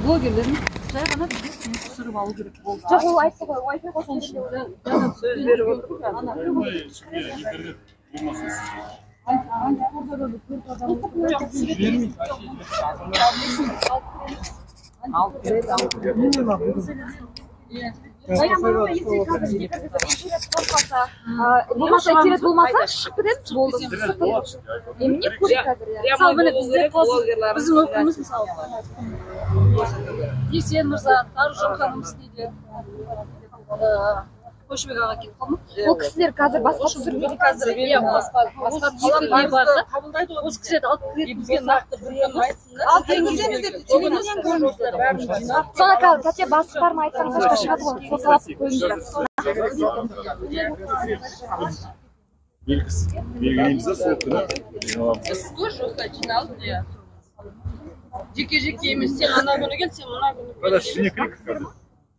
Блогерлердің жай ғана бізге түсіріп алу керек болды. Жоқ, ол айтты ғой, Wi-Fi қосылып сөз беріп отыр. болмаса интернет болмаса шығып кетеміз болды. Еміне көрейік қазір. Мысалы міне бізде біздің оқуымыз мысалы Есен мырза, Аружан ханым істейді. Қойшыбек аға кетіп қалды ма? Ол кісілер қазір басқа түсірмейді. Қазір басқа не бар да? Осы кісілерді алып кіреді бізге нақты бір айтсындар. Алып келгіземіз деп телевизордан көріңіздер бәрін жинап. Соны кәте бастықтарына айтсаңыз осылай шығады ғой. Сол талап қойыңыздар. Белгілейміз сол күні жиналамыз. Сіз тоже осылай жиналып, иә. Жеке-жеке емес, сен ана күні кел, сен мына күні кел. Қазір ішіне кірейік қазір.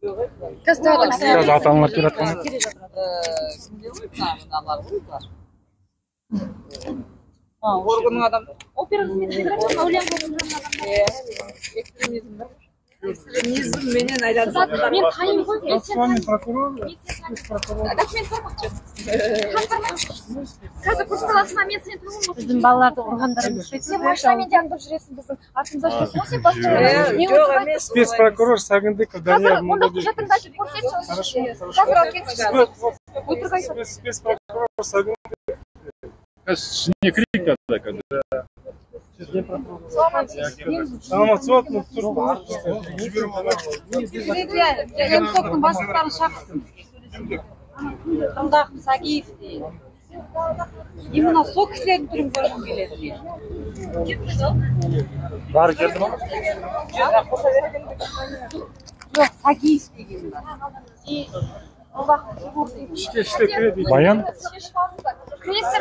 Қазір ата-аналар келіп жатқан. Кімдер ғой? Мыналар ғой. Органның адамдары. Опера қызметкерлері, Мәулен болғандар. Экстремизм бар. Экстремизм менен айтады. Мен тайым ғой, мен сен тайым. Прокурор. Документ бар ма? Қазір курсталасына мен сені тыңым ғой. Біздің балаларды ұрғандарымыз Сен машинамен де аңдып жүресің біздің артымызда жүресің ғой сен бастығы. Жоқ емес. Спецпрокурор Сагындыков Данияр Қазір онда құжатыңды ашып көрсетші. Қазір алып келіңізші. Өтірік айтады. Спецпрокурор Сагындыков. Қазір ішіне кірейік қазір. Саламатсыз Емсоқтың бастықтарын шақырсын. Тыңдақ Сагиев дейді. Именно сол кісілердің түрін көргім келеді. Бары келді ма? Жоқ, Сагиев деген бар. Іште кіреді. Баян?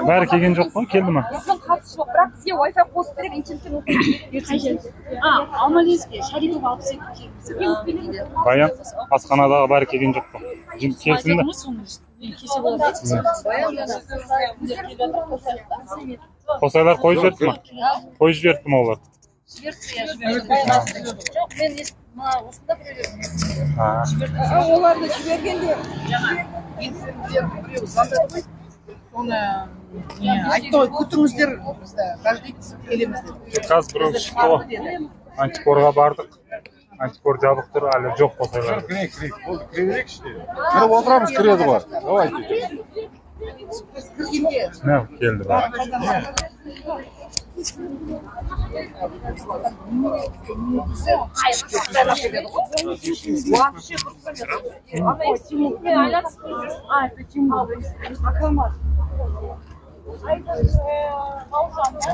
Бәрі келген жоқ қой, келді ма? Біздің қатысы жоқ, бірақ бізге Wi-Fi қосып беріп, интернеттен оқиды. Алмалезге Шарипов алып секілді. Баян, асханадағы бәрі келген жоқ қой. Келсін бе? Қосайлар қойып жіберді ма? Қойып жіберді ма олар? Жоқ, мен осында біреулер. Оларды жібергенде Соны айтты ғой, күтіңіздер бізді, каждый келеміз деп. Қазір біреу шықты ғой. Антикорға бардық. Антикор жабық тұр, әлі жоқ қосайлар. Кірейік. Болды, кірейік іште. Кіріп отырамыз, кіреді бар. Давайте. Не келді бәрі?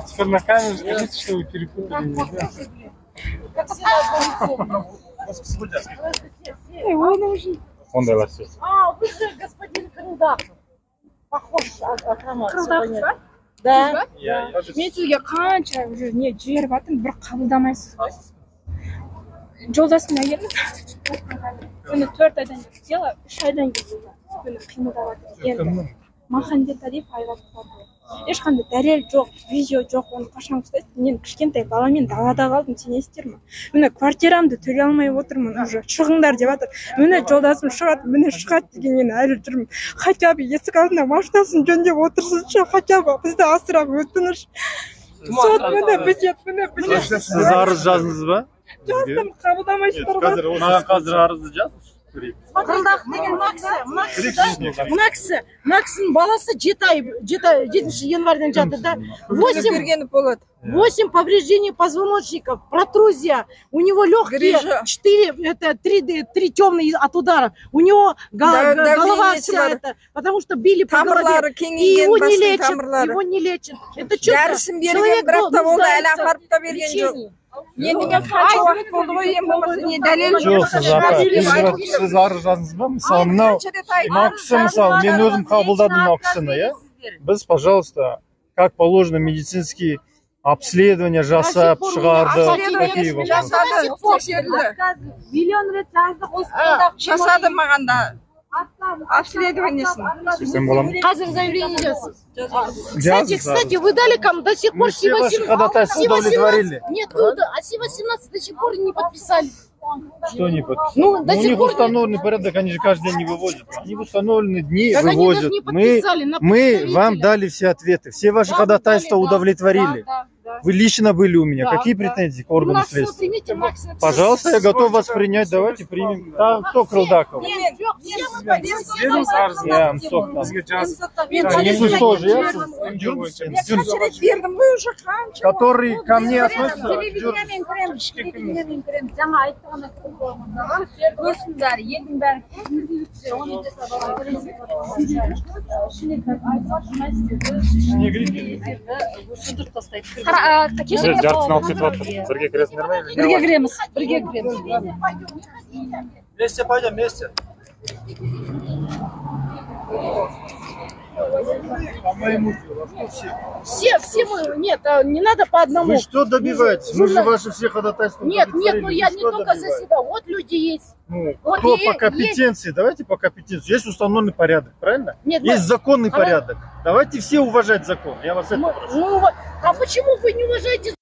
Теперь на камеру скажите, что вы перепутали. Ондайлар сөз. Вы же господин Крылдак. Похож Крылдак, да? Мен сізге қанша уже не жіберіп жатырмын, бір қабылдамайсыз ғой. Жолдасым әйелі. Күні 4 айдан келді, 3 айдан келді. Күні қимылдап жатыр. Маханде Талиев айғақ қорды. Ешқандай дәлел жоқ, видео жоқ, оны қашан ұстайсыз? Мен кішкентай баламен далада қалдым, сен естірмін. Міне квартирамды төлей алмай отырмын уже. Шығыңдар деп жатыр. Міне жолдасым шығады, міне шығады деген мен әлі жүрмін. Хотя бы есік алдына машинасын жөндеп отырсыншы, хотя бы бізді асырап өтініш. Сот міне бізет. Сіз арыз жаздыңыз ба? Жаздым, қабылдамайсыздар ғой. Маған қазір арызды жазыңыз. Қырылдақ деген мына кісінің баласы 7 январьдан жатыр да. 8 повреждений позвоночника, протрузия, у него легкие 3 темные от удара, у него голова вся это, потому что били по голове, и его не лечат. Это что? Человек нуждается в лечении. Енді мен қанша уақыт болды ғой, ем болмаса не дәлел Жоқ, сіз арыз жаздыңыз ба? Мысалы, мынау кісі, мысалы, мен өзім қабылдадым мынау кісіні, иә? Біз, пожалуйста, как положено, медицинский обследование жасап шығарды. Какие вопросы? Миллион рет жаздық, жасады маған да. Обследованиесін. Сен бола ма? Қазір заявление жазсыз. Кстати, вы дали кому до сих пор ходатайство удовлетворили. Нет, а Сива-17 до сих пор не подписали. Что не подписали? Ну, до У сих них пор установленный порядок, они же каждый день не вывозят. Они в установленные дни Так они даже вывозят. не подписали на Мы представителя. вам дали все ответы, все ваши Да, ходатайства да, да, удовлетворили. да. Вы лично были у меня. Да, Какие да. претензии к органам Макс, следствия? примите, Макс, напишите. Пожалуйста, я готов вас принять. Давайте примем. Там кто Крылдаков? Я Амсок там. Иисус тоже, я который ко мне относится. Жартысын алып кетіп жатыр. Бірге кіресіңдер ме? Бірге кіреміз, бірге кіреміз. Вместе пойдем, вместе. По моему делу, что все? Все мы, нет, не надо по одному. Вы что добиваетесь? Мы же ваши все ходатайства Нет, удовлетворили. ну я Вы не что только за добиваетесь? себя, вот люди есть. Ну, Вот кто и- по компетенции? Давайте по компетенции. Есть установленный порядок, правильно? Нет, есть законный а порядок. Давайте все уважать закон. Я вас это прошу. Ну вот, а почему вы не уважаете?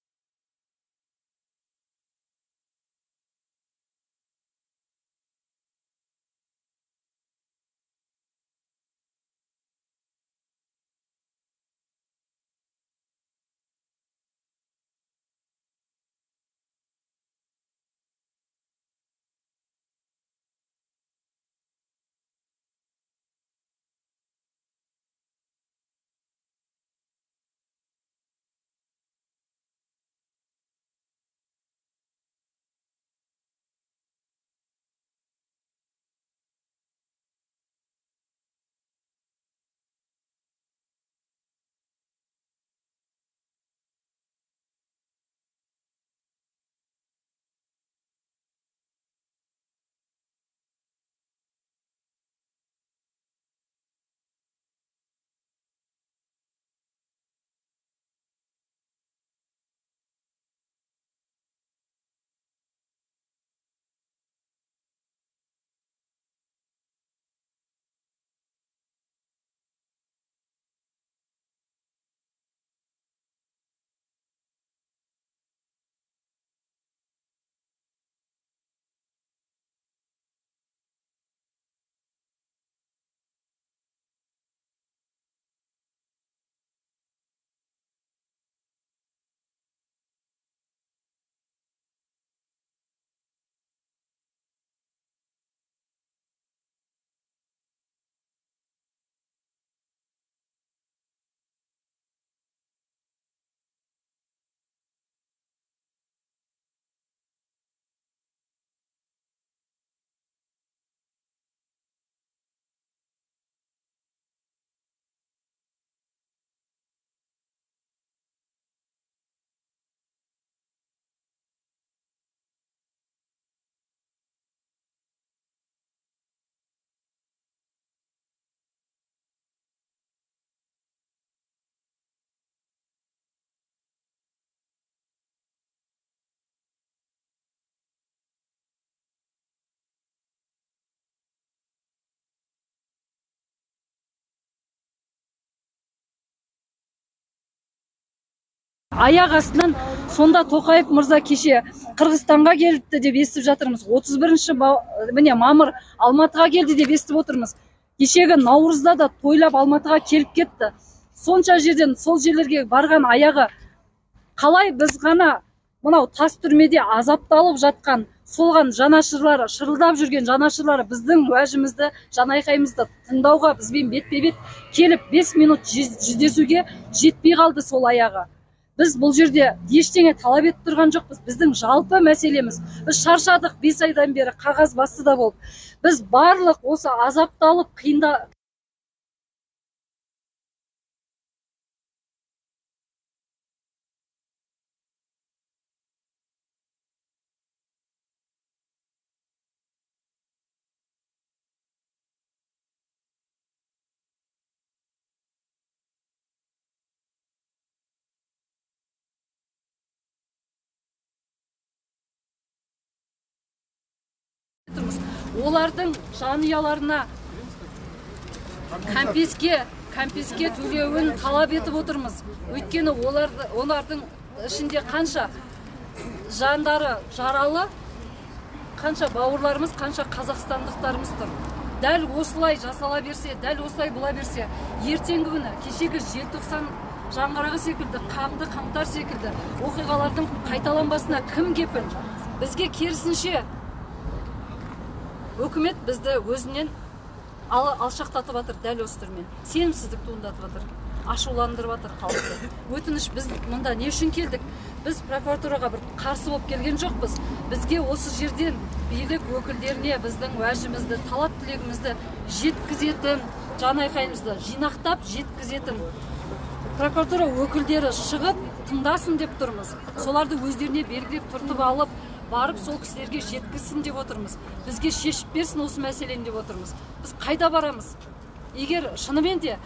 Аяқ астынан сонда Тоқаев мырза кеше Қырғызстанға келіпті деп естіп жатырмыз. 31 міне мамыр Алматыға келді деп естіп отырмыз. Кешегі Наурызда да тойлап Алматыға келіп кетті. Сонша жерден сол жерлерге барған аяғы қалай біз ғана мынау тас түрмеде азапталып жатқан солған жанашырлары, шырылдап жүрген жанашырлары біздің уәжімізді, жанайқайымызды тыңдауға бізбен бетпе-бет келіп 5 минут жүздесуге жетпей қалды сол аяғы. Біз бұл жерде ештеңе талап етіп тұрған жоқпыз. Біздің жалпы мәселеміз. Біз шаршадық 5 айдан бері қағаз басты да болып. Біз барлық осы азапталып, қиында олардың жанұяларына компеске төлеуін талап етіп отырмыз. Өйткені олардың ішінде қанша жандары жаралы, қанша бауырларымыз, қанша қазақстандықтарымыз тұр. Дәл осылай жасала берсе, дәл осылай бола берсе, ертеңгі күні кешегі желтоқсан жаңғырығы секілді, қаңды қаңтар секілді оқиғалардың қайталанбасына кім кепіл? Бізге керісінше үкімет бізді өзінен алшақтатып жатыр, дәл осы түрмен. Сенімсіздік туындатып жатыр, ашуландырып жатыр халықты. Өтініш, біз мұнда не үшін келдік? Біз прокуратураға бір қарсы болып келген жоқпыз. Бізге осы жерден билік өкілдеріне біздің уәжімізді, талап тілегімізді жеткізетін, жан айқайымызды жинақтап жеткізетін прокуратура өкілдері шығып тыңдасын деп тұрмыз. Соларды өздеріне белгілеп түртіп алып, барып сол кісілерге жеткізсін деп отырмыз. Бізге шешіп берсін осы мәселені деп отырмыз. Біз қайда барамыз? Егер шынымен де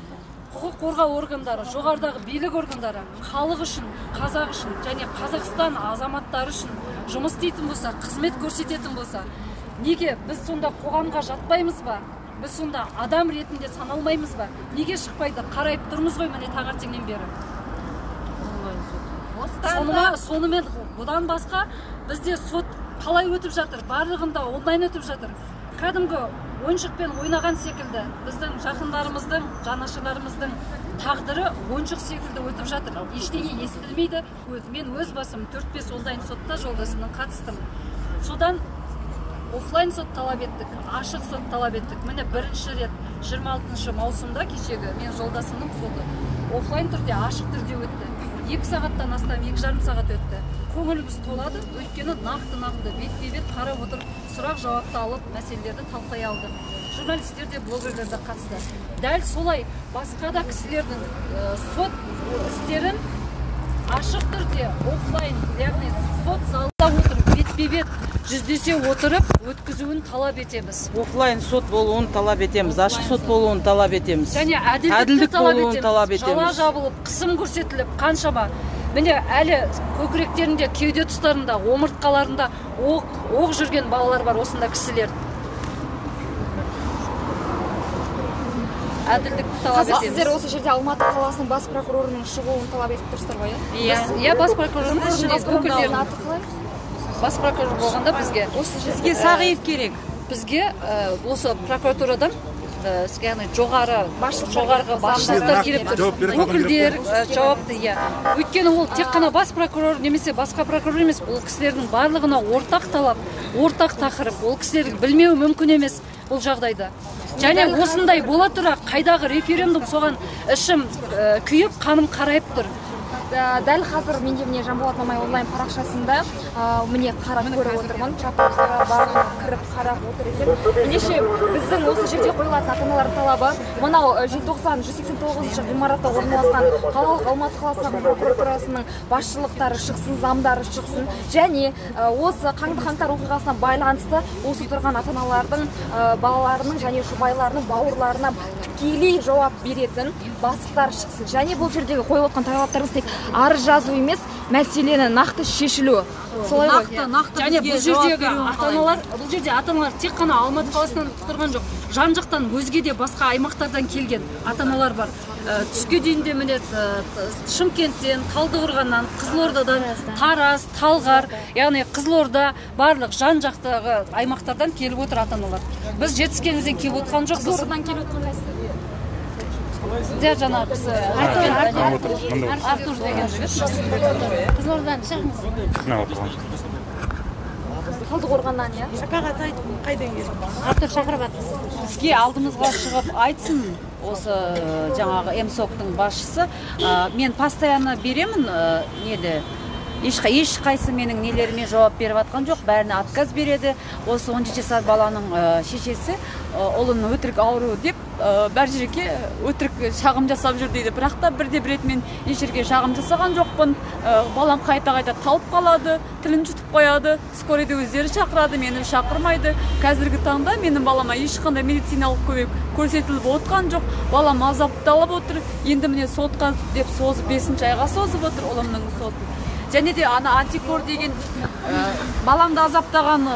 құқық қорғау органдары, жоғарыдағы билік органдары халық үшін, қазақ үшін және Қазақстан азаматтары үшін жұмыс істейтін болса, қызмет көрсететін болса, неге біз сонда қоғамға жатпаймыз ба? Біз сонда адам ретінде саналмаймыз ба? Неге шықпайды? Қарайып тұрмыз ғой міне таңертеңнен бері. Сонымен бұдан басқа бізде сот қалай өтіп жатыр? Барлығында онлайн өтіп жатыр. Кәдімгі ойыншықпен ойнаған секілді біздің жақындарымыздың, жанашырларымыздың тағдыры ойыншық секілді өтіп жатыр. Ештеңе естілмейді. Мен өз басым 4-5 онлайн сотта жолдасымның қатыстым. Содан офлайн сот талап еттік, ашық сот талап еттік. Міне бірінші рет 26 маусымда кешегі мен жолдасымның соты офлайн түрде, ашық түрде өтті. 2 сағаттан астам, 2,5 сағат өтті. Көңіліміз толады, өйткені нақты бет-бет қарап отырып, сұрақ жауапты алып, мәселелерді талқылай алдық. Журналистер де, блогерлер де қатысты. Дәл солай басқа да кісілердің сот істерін ашық түрде, офлайн, яғни сот залда отырып, бет-бет жүздесе отырып өткізуін талап етеміз. Офлайн сот болуын талап етеміз, ашық сот болуын талап етеміз. Және әділдік болуын талап етеміз. Жала жабылып, қысым көрсетіліп, қаншама міне әлі көкіректерінде, кеуде тұстарында, омыртқаларында оқ жүрген балалар бар, осында кісілер. Әділдікті талап етеміз. Сіздер осы жерде Алматы қаласының бас прокурорының шығуын талап етіп тұрсыздар ғой, иә? Бас прокурорының бас прокурор болғанда бізге Сағиев керек. Бізге осы прокуратурадан жоғарғы басшылықтар келіп тұр. Өкілдер жауапты, иә. Өйткені ол тек қана бас прокурор немесе басқа прокурор емес, ол кісілердің барлығына ортақ талап, ортақ тақырып. Ол кісілердің білмеуі мүмкін емес бұл жағдайда. Және осындай бола тұра қайдағы референдум соған ішім күйіп, қаным қарайып тұр. Дәл қазір менде міне Жанболат Мамай онлайн парақшасында міне қарап көріп отырмын. Жаппасыға барып кіріп қарап отыр екен. Ендеше біздің осы жерде қойылатын ата-аналардың талабы мынау желтоқсан 189 ғимаратта орналасқан қалалық Алматы қаласының прокуратурасының басшылықтары шықсын, замдары шықсын және осы қаңды-қаңтар оқиғасына байланысты осы тұрған ата-аналардың балаларының және жұбайларының бауырларына тікелей жауап беретін бастықтар шықсын. Және бұл жердегі қойылып отқан талаптарымыз тек арыз жазу емес, мәселені нақты шешілу. Солай ғой. Нақты. Және бұл жердегі ата-аналар тек қана Алматы қаласынан тұрған жоқ. Жан-жақтан өзге де басқа аймақтардан келген ата-аналар бар. Түске дейін де міне Шымкенттен, Талдықорғаннан, Қызылордадан, Тараз, Талғар, яғни Қызылорда барлық жан-жақтағы аймақтардан келіп отыр ата-аналар. Біз жетіскенімізден келіп отқан жоқпыз. Қызылордадан келіп отқан қайсысы? Жаңағы Артур деген жігіт. Қызылордадан шығыңыз. Талдықорғаннан, иә? Шақағат айтып, қайдан келді? Артур шақырып жатыр. Бізге алдымызға шығып айтсын осы жаңағы МСОК-тың басшысы. Мен постоянно беремін, ешқайсы менің нелеріме жауап беріп атқан жоқ, бәріне отказ береді. Осы 17 жасар баланың шешесі ұлының өтірік ауру деп бәр жерге өтірік шағым жасап жүр дейді. Бірақ та бірде бір рет мен еш жерге шағым жасаған жоқпын. Балам қайта талып қалады, тілін жұтып қояды, скорыйды өздері шақырады, мені шақырмайды. Қазіргі таңда менің балама ешқандай медициналық көмек көрсетіліп отқан жоқ. Балам азапталып отыр. Енді міне сотқа деп созып 5-ші айға созып отыр ұлымның соты. Және де антикор деген баламды азаптаған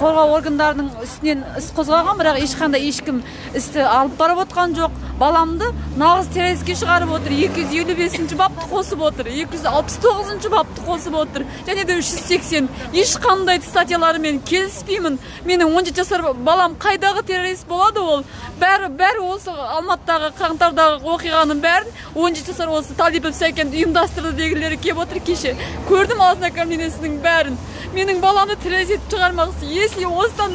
қорғау органдарының үстінен іс қозғаған, бірақ ешқандай ешкім істі алып барып отқан жоқ. баламды нағыз террористке шығарып отыр. 255-ші бапты қосып отыр, 269-ші бапты қосып отыр, және де 380. Ешқандай статьяларымен келіспеймін. Менің 17 жасар балам қайдағы террорист болады ол? Бәрі осы Алматыдағы қаңтардағы оқиғаның бәрін 17 жасар осы Талипов Сәкен ұйымдастырды дегілері кеп отыр кеше. Көрдім ознакомлениясының бәрін. Менің баламды террорист етіп шығармақсы. Если осыдан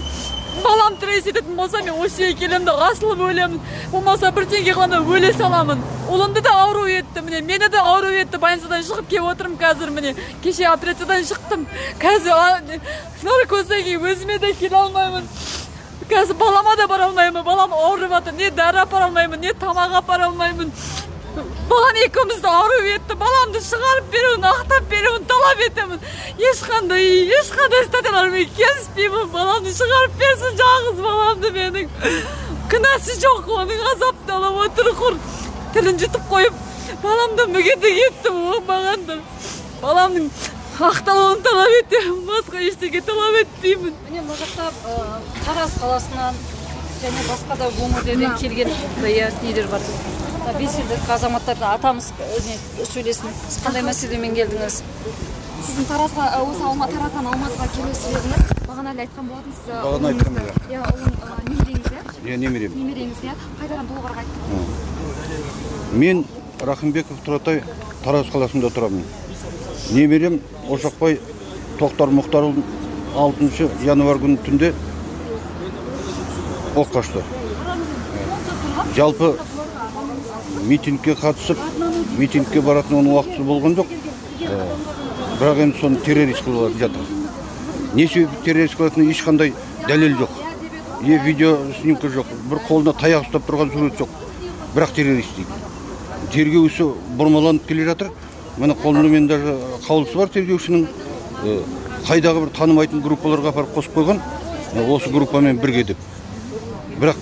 балам террорист ететін болса, мен осы жерге келемді, асылып өлемін. Болмаса бір теңге ғана өле саламын. Олымды да ауру етті, міне, мені де ауру етті. Больницадан шығып кеп отырмын қазір, міне. Кеше операциядан шықтым. Қазір наркоздан кейін өзіме де келе алмаймын. Қазір балама да бара алмаймын. Балам ауырып жатыр. Не дәрі апара алмаймын, не тамақ апара алмаймын. Балам екеумізді ауру етті. Баламды шығарып беруін, ақтап беруін талап етемін. Ешқандай статьялармен келіспеймін. Баламды шығарып берсін, жалғыз баламды менің. Күнәсі жоқ, оның азапталып отыр, құр тілін жұтып қойып, баламды мүгедек етті, оңбағанды. Баламның ақталуын талап етемін, басқа ештеңе талап етпеймін. Міне мына жақта Тараз қаласынан және басқа да өңірлерден келген нелер бар. Белсенді азаматтарды атамыз сөйлесін. Сіз қандай мәселемен келдіңіз? Сіздің Таразға, осы Тараздан Алматыға келу себебіңіз бағана әлі айтқан болатынсыз. Бағана айтқан иә. Иә, оның немереңіз, иә? Иә, немерем. Немереңіз, иә? Қайдан толығырақ айттыңыз? Мен Рахымбеков Тұратай Тараз қаласында тұрамын. Немерем Ошақбай Тоқтар Мұхтарұлын 6 январ күні түнде оқ қашты. Жалпы митингке қатысып, митингке баратын оның уақыты болған жоқ. Бірақ енді соны террорист қылып жатыр. Не себеп террорист қылатыны ешқандай дәлел жоқ. Видео снимка жоқ. Бір қолына таяқ ұстап тұрған сурет жоқ. Бірақ террорист дейді. Тергеуші бұрмаланып келе жатыр. Міне қолында мен даже қаулысы бар тергеушінің. Қайдағы бір танымайтын группаларға апарып қосып қойған. Осы группамен бірге деп. Бірақ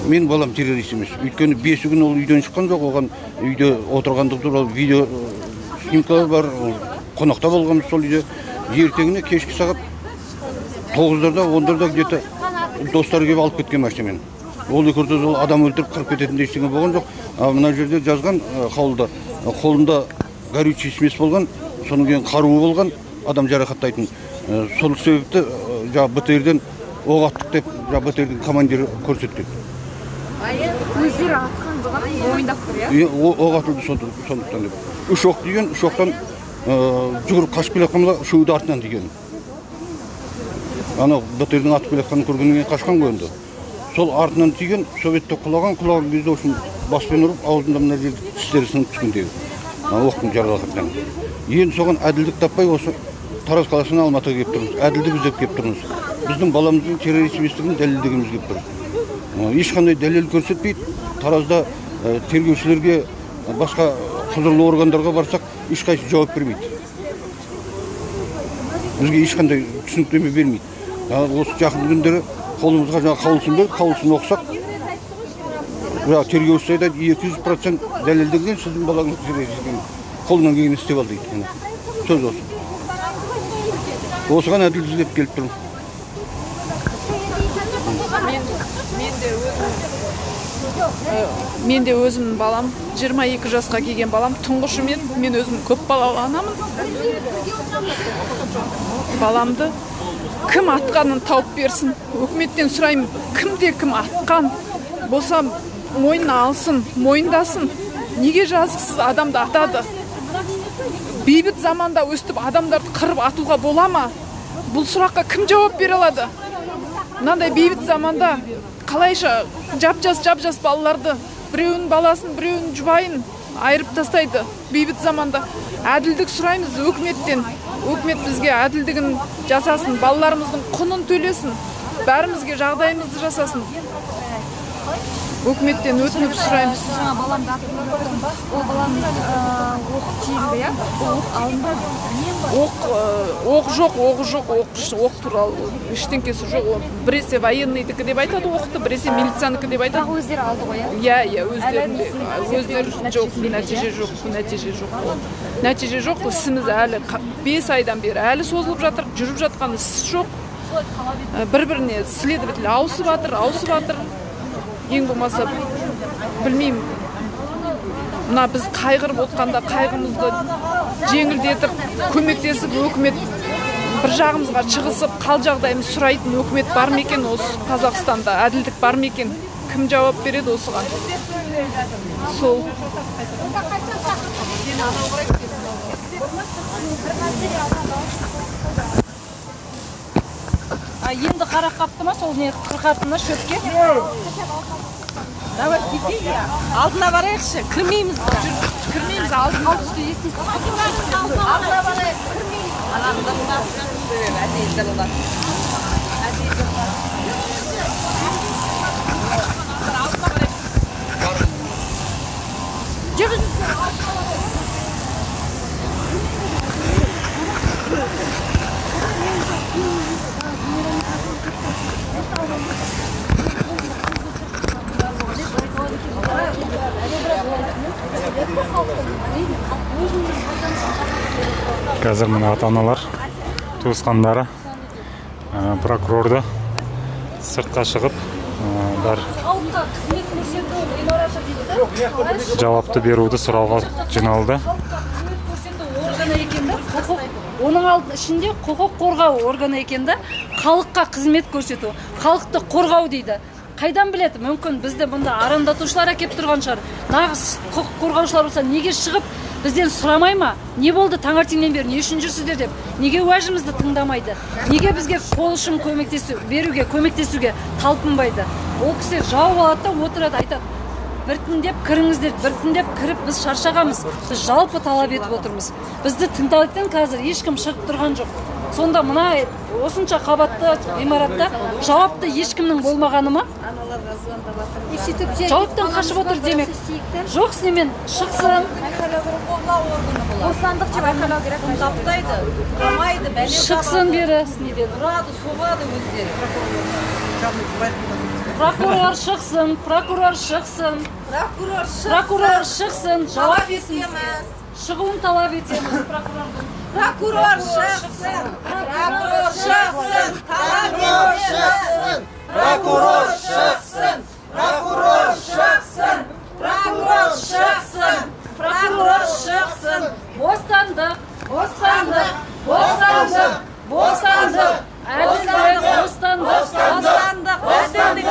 мен балам террорист емес. Өйткені 5 күн ол үйден шыққан жоқ. Оған үйде отырғандық туралы видео снимка бар. Қонақта болғанбыз сол үйде. Ертеңіне кешкі сағат 9-дарда, 10-дарда где-то достар келіп алып кеткен машинамен. Ол екеуі ол адам өлтіріп қырып кететін ештеңе болған жоқ. Мына жерде жазған қаулыда қолында горючий смесь болған, соның кейін қаруы болған, адам жарақаттайтын. Сол себепті БТРден оқ аттық деп БТРдің командирі көрсеткен. Өздері атқан болған мойындап тұр, иә? Оқ атылды сондықтан деп. 3 оқ деген, 3 оқтан жүгіріп қашып келе жатқанда үшеуі де артынан деген. Анау БТРдің атып келе жатқанын көргеннен кейін қашқан ғой енді. Сол артынан тиген, советте құлаған кезде үшін баспен ұрып, аузында мына жерде тістері сынып түскендегі. Оқтың жарақатынан. Енді соған әділдік таппай осы Тараз қаласына Алматыға келіп тұрмыз. Әділдік іздеп келіп тұрмыз. Біздің баламыздың террорист еместігін дәлелдегіміз келіп тұр. Ешқандай дәлел көрсетпейді. Таразда тергеушілерге, басқа құзырлы органдарға барсақ, ешқайсы жауап бермейді. Бізге ешқандай түсініктеме бермейді. Осы жақын күндері қолымызға жаңа қаулысын беріп, қаулысын оқысақ, тергеуші айтады 200% дәлелденген сіздің балаңыз террорист қолынан келген істеп алды дейді. Сөз осы. Осыған әділ іздеп келіп тұрмын. Мен де өзім балам, 22 жасқа келген балам, тұңғышым еді. Мен өзім көп балалы анамын. Баламды кім атқанын тауып берсін. Өкіметтен сұраймын, кімде кім атқан болса мойнына алсын, мойындасын. Неге жазықсыз адамды атады? Бейбіт заманда өстіп адамдарды қырып атуға бола ма? Бұл сұраққа кім жауап бере алады? Мынандай бейбіт заманда қалайша жап-жас балаларды, біреуінің баласын, біреуінің жұбайын айырып тастайды. Бейбіт заманда әділдік сұраймыз өкіметтен. Өкімет бізге әділдігін жасасын, балаларымыздың құнын төлесін, бәрімізге жағдайымызды жасасын. Өкіметтен өтініп сұраймыз. Жаңа баламды атып көрдім. Ол баланың оқ тиілді, иә? Оқ алынбады. Оқ жоқ, оқ туралы ештеңкесі жоқ. Біресе военныйдікі деп айтады оқты, біресе милицияныкі деп айтады. Бірақ өздері алды ғой, иә? Иә, өздері жоқ, нәтиже жоқ. Ісіміз әлі 5 айдан бері әлі созылып жатыр, жүріп жатқан іс жоқ. Бір-біріне следователь ауысып жатыр. Ең болмаса білмеймін, мына біз қайғырып отқанда қайғымызды жеңілдетіп, көмектесіп, өкімет бір жағымызға шығысып, қал жағдайымыз сұрайтын өкімет бар ма екен осы Қазақстанда? Әділдік бар ма екен? Кім жауап береді осыған? Сол. Енді қара қапты ма сол не қырқатына шөпке? Давай сидите, алдына барайықшы, кірмейміз. Кірмейміз, алдына түсті естейсіз. Алдына барайық, кірмейміз. Қазір мына ата-аналар, туысқандары прокурорды сыртқа шығып, бар жауапты беруді сұрауға жиналды. Оның ішінде құқық қорғау органы екенді, халыққа қызмет көрсету, халықты қорғау дейді. Қайдан біледі? Мүмкін бізді бұнда арандатушылар әкеп тұрған шығар. Нағыз құқық қорғаушылар болса, неге шығып бізден сұрамай ма? Не болды таңертеңнен бері, не үшін жүрсіздер деп? Неге уәжімізді тыңдамайды? Неге бізге қол ұшын көмектесуге талпынбайды? Ол кісі жауап алады да отырады, айтады. Біртіндеп кіріңіздер, біртіндеп кіріп біз шаршағамыз. Біз жалпы талап етіп отырмыз. Бізді тыңдайтын қазір ешкім шығып тұрған жоқ. Сонда мына осынша қабатты ғимаратта жауапты ешкімнің болмағаны ма? Жауаптан қашып отыр демек. Жоқ, сенемен шықсын. Бостандық деп айқайлау керек. Таптайды, қамайды, бәле шықсын бері. ұрады, соғады өздері. Прокурор шықсын, прокурор шықсын. Прокурор шықсын, жауап етеміз. Шығуын талап етеміз прокурордың. Прокурор шықсын, прокурор шықсын, талап етеміз. Прокурор шықсын, прокурор шықсын, прокурор шықсын, прокурор шықсын. Бостандық, бостандық, бостандық, бостандық. Әділдік, бостандық, бостандық, әділдік.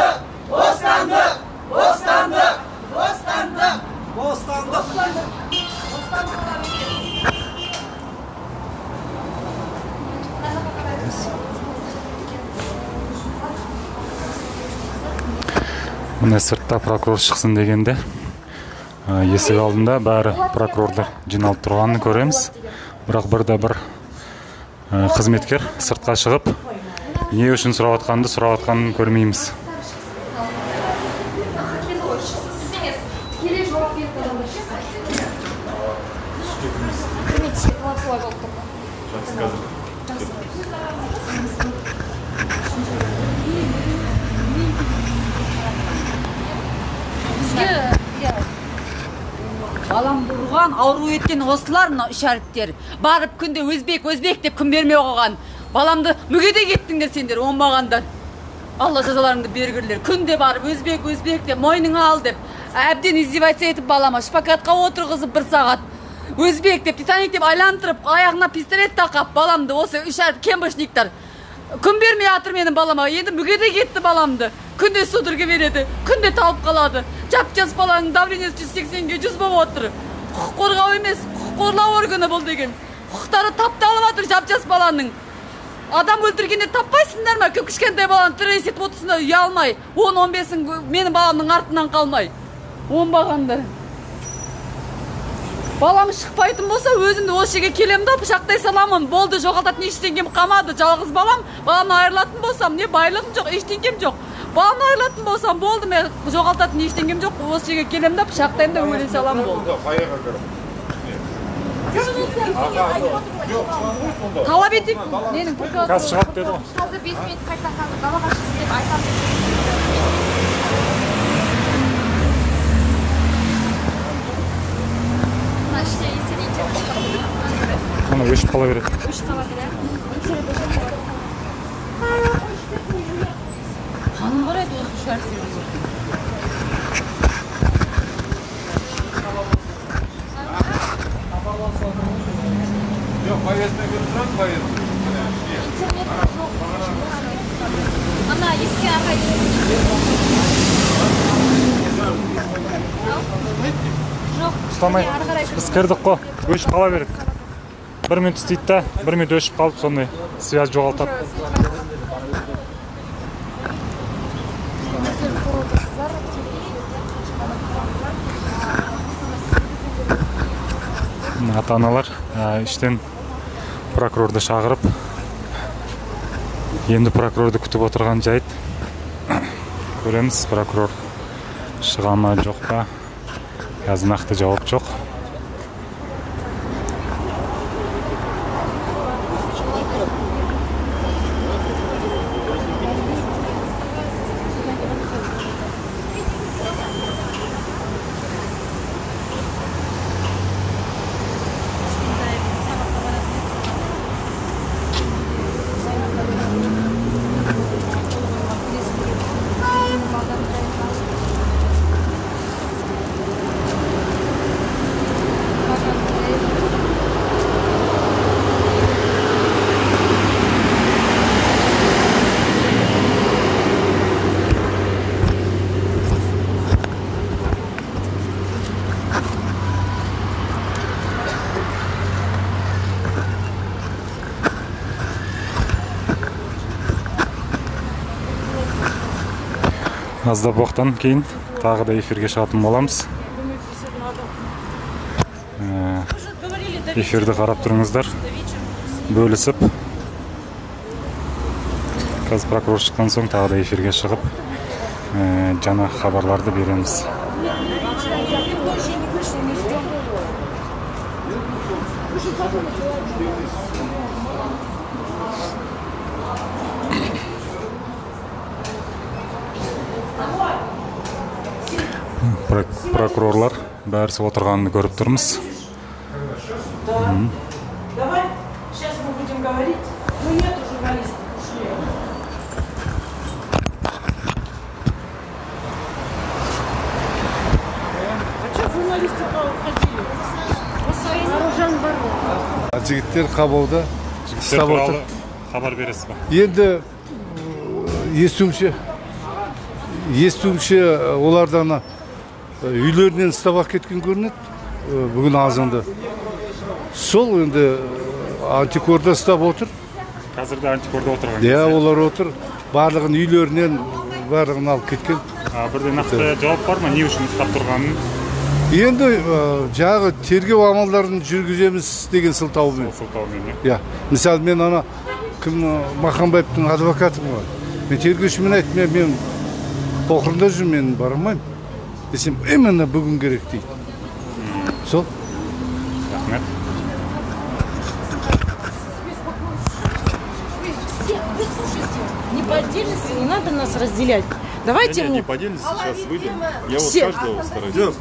Бостандық, бостандық, бостандық, бостандық. Міне сыртта прокурор шықсын дегенде, есік алдында бәрі прокурордар жиналып тұрғанын көреміз. Бірақ бір қызметкер сыртқа шығып, не үшін сұраватқанын көрмейміз. Балам ұрған, ауру еткен осылар мына үш әріптер. Барып күнде өзбек деп күн бермей қойған. Баламды мүгедек еттіңдер сендер, оңбағандар. Алла жазаларыңды бергірлер. Күнде барып өзбек деп, мойныңа ал деп. Әбден издеваться етіп балама шпагатқа отырғызып бір сағат. Өзбек деп, Титаник деп айландырып, аяғына пистолет тақап баламды осы үш әріп кембашниктар. Күн бермей атыр менің балама. Енді мүгедек етті баламды. Күнде судорога береді, күнде талып қалады. Жап-жас баланың давлениесі 180-ге 100 болып отыр. Құқық қорғау емес, құқық қорғау органы бұл деген. Құқықтары тапталып отыр жап-жас баланың. Адам өлтіргенде таппайсыңдар ма? Кішкентай баланы террорист етіп отырсыңдар, ұялмай. 10-15-ің менің баламның артынан қалмай. Оңбағандар. Балам шықпайтын болса, өзімді осы жерге келемін да, пышақтай саламын. Болды, жоғалтатын ештеңкем қамады. Жалғыз баламны айырылатын болсам, не байлығым жоқ, ештеңкем жоқ. Баламны айырылатын болсам, болды, мен жоғалтатын ештеңкем жоқ. Осы жерге келемін да, пышақтайым да, өле салам болды. Талап етіп, менің прокурор. Қазір шығады деді ғой. Қазір 5 минут қайтадан қазір далаға шықсын деп айтамын. Оны өшіп қала береді. Қаным қарайды осы шәрттерді. Yok, повестка götüren повестка. Ана еске ағай. Ұстамай, біз кірдік қой, өшіп қала береді. 1 минут істейді да, 1 минут өшіп қалып, сондай связь жоғалтады. Ата-аналар іштен прокурорды шағырып, енді прокурорды күтіп отырған жайт. Көреміз, прокурор шыға ма жоқ па, қазір нақты жауап жоқ. Аздап уақыттан кейін тағы да эфирге шығатын боламыз. Эфирді қарап тұрыңыздар, бөлісіп. Қазір прокурор шыққан соң тағы да эфирге шығып, жаңа хабарларды береміз. Прокурорлар бәрісі отырғанын көріп тұрмыз. Давай, сейчас мы будем говорить. Ну нет журналистов, ушли. А что журналисты уходили? Аружан бар. Жігіттер қабауда. Жігіттер туралы хабар бересіз ба? Енді естуімше олардан үйлерінен ұстап кеткен көрінеді. Бүгін азынды. Сол енді антикорда ұстап отыр. Қазірде антикорда отырған. Иә, олар отыр. Барлығын үйлерінен барлығын алып кеткен. Бірден нақты жауап бар ма? Не үшін ұстап тұрғанын? Енді жағы тергеу амалдарын жүргіземіз деген сылтаумен. Иә. Мысалы мен ана Махамбаевтың адвокатым бар. Мен тергеушімен айттым, мен Похоронда жүрмін, мен бармаймын. Десем, именно бүгін керек дейді. Сол? Рахмет. Не по отдельности, не надо нас разделять. Давайте мы... Не по отдельности, сейчас выйдем. Я вот каждого стараюсь.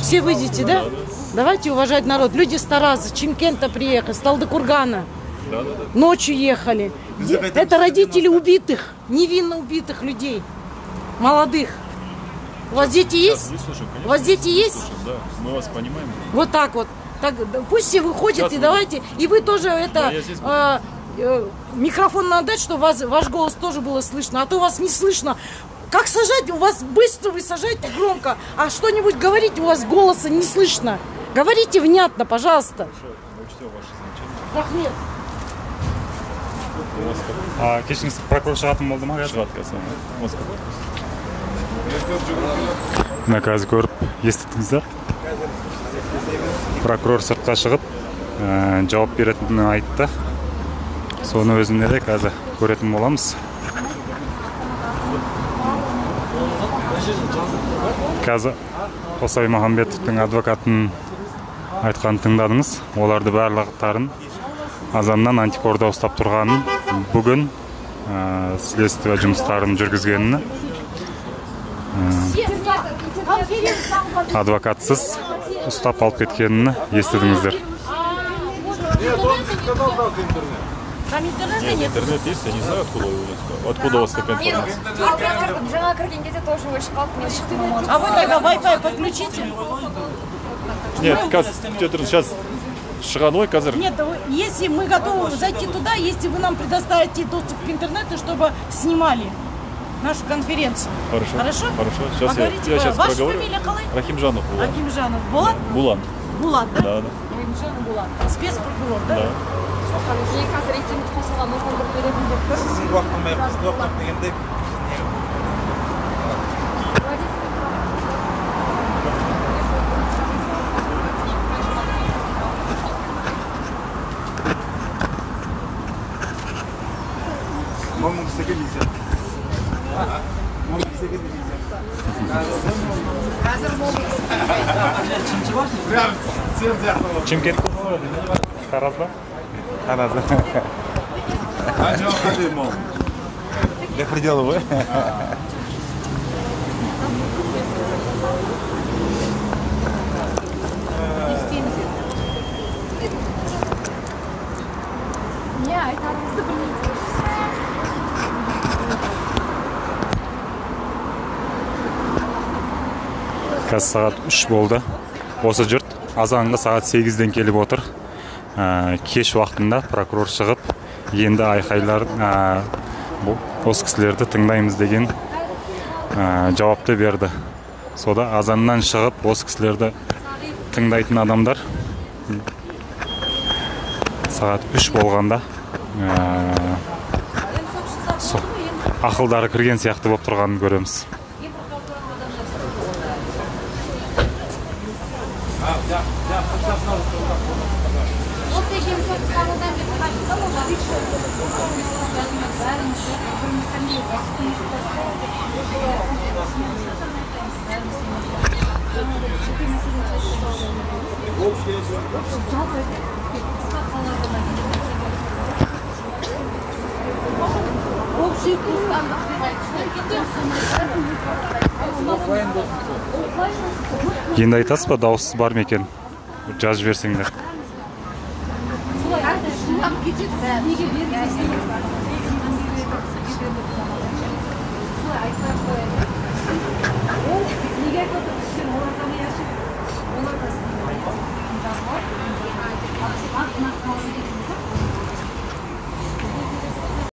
Все выйдете, да? Давайте уважать народ. Люди с Тараза, Чимкента приехали, с Талдыкургана. Ночью ехали. Это родители убитых, невинно убитых людей, молодых. У вас дети есть? У вас дети есть? Да, мы вас понимаем. Вот так вот. Так, пусть все выходят и давайте. И вы тоже это... микрофон надо дать, чтобы ваш голос тоже было слышно. А то вас не слышно. Как сажать? У вас быстро вы сажаете громко. А что-нибудь говорите, у вас голоса не слышно. Говорите внятно, пожалуйста. Рахмет. Кешіңіз прокурор шығатын болды ма? Шығат қазір. Мына қазір көріп естідіңіздер. Прокурор сыртқа шығып жауап беретінін айтты. Соны өзінде де қазір көретін боламыз. Қазір Қосай Махамбетовтың адвокатын айтқанын тыңдадыңыз. Оларды барлықтарын азаннан антикорда ұстап тұрғанын, бүгін следствие жұмыстарын жүргізгенін, адвокатсыз ұстап алып кеткенін естідіңіздер. Там интернета Нет, нет. интернет есть, я не знаю, откуда вы у откуда у вас такая информация. жаңа кірген кезде тоже өшіп қалды, мен шықтым. А вы тогда Wi-Fi подключите? Нет, сейчас шаганой казар. Нет, если мы готовы зайти туда, если вы нам предоставите доступ к интернету, чтобы снимали нашу конференцию. Хорошо. Хорошо? Хорошо. Сейчас Поговорите, я сейчас ваша проговорю. фамилия қалай? Рахимжанов Булан. Рахимжанов. Булат? Булан. Булат, да? Да, да. Рахимжанов Булат. Спецпрокурор, да? Да. Қазір екеуміз қосылған мүмкіндік беретін деп тұр. Sizin uақытын дегенде Чимкент Таразда? Таразда. Для предела вы? Не, айтарыңызды білмейді. Қазір сағат 3 болды. Осы жұрт азанға сағат 8-ден келіп отыр. Кеш уақытында прокурор шығып, енді айқайлар осы кісілерді тыңдаймыз деген жауапты берді. Сода азаннан шығып, осы кісілерді тыңдайтын адамдар сағат 3 болғанда ақылдары кірген сияқты болып тұрғанын көреміз. Енді айтасыз ба, дауыссыз бар ма екен? Жазып жіберсеңдер.